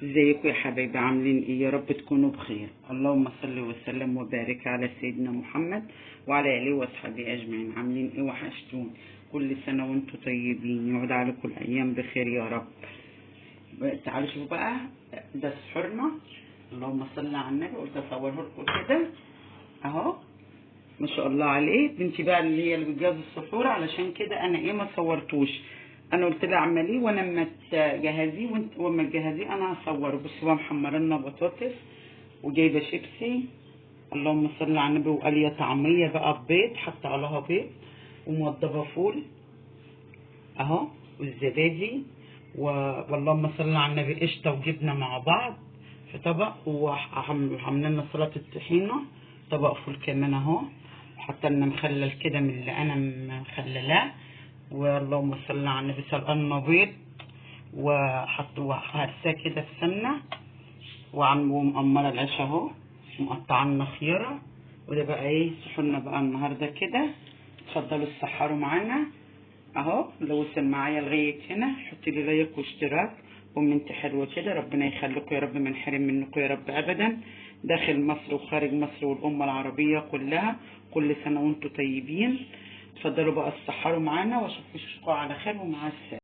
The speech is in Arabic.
ازيكم يا حبايبي؟ عاملين ايه؟ يا رب تكونوا بخير. اللهم صل وسلم وبارك على سيدنا محمد وعلى اله واصحابه اجمعين. عاملين ايه؟ وحشتون. كل سنه وانتم طيبين، يعود عليكم الايام بخير يا رب. تعالوا شوفوا بقى، ده سحورنا. اللهم صل على النبي. قلت اصوره لكم كده اهو، ما شاء الله عليه. بنتي بقى اللي هي اللي بتجهز السحور، علشان كده انا ما صورتوش. انا قلت لها اعمليه وانا اما تجهزيه، وانت وما تجهزيه انا هصوره. بصوا بقى، محمره لنا بطاطس وجايبه شيبسي. اللهم صل على النبي. وقاليه طعميه بقى ببيض، حتى عليها بيض، وموضبه فول اهو، والزبادي واللهم صل على النبي قشطه وجبنه مع بعض في طبق. وعاملين لنا سلطه الطحينه، طبق فول كمان اهو. حتى لنا مخلل كده من اللي انا مخللاه. واللهم صل على النبي. سلقنا بيض وهرساه كده في سمنه، ومقمره العيش اهو، مقطعه لنا خياره. وده بقى ايه سحورنا بقى النهارده كده. اتفضلوا تسحروا معانا اهو. لو وصل معايا لغايه هنا حطي لي لايك واشتراك وكومنت حلو كده. ربنا يخليكم يا رب، ما نحرم منكم يا رب ابدا، داخل مصر وخارج مصر والامه العربيه كلها. كل سنه وانتم طيبين. اتفضلوا بقى تسحروا معانا، واشوفكم على خير ومع السلامه.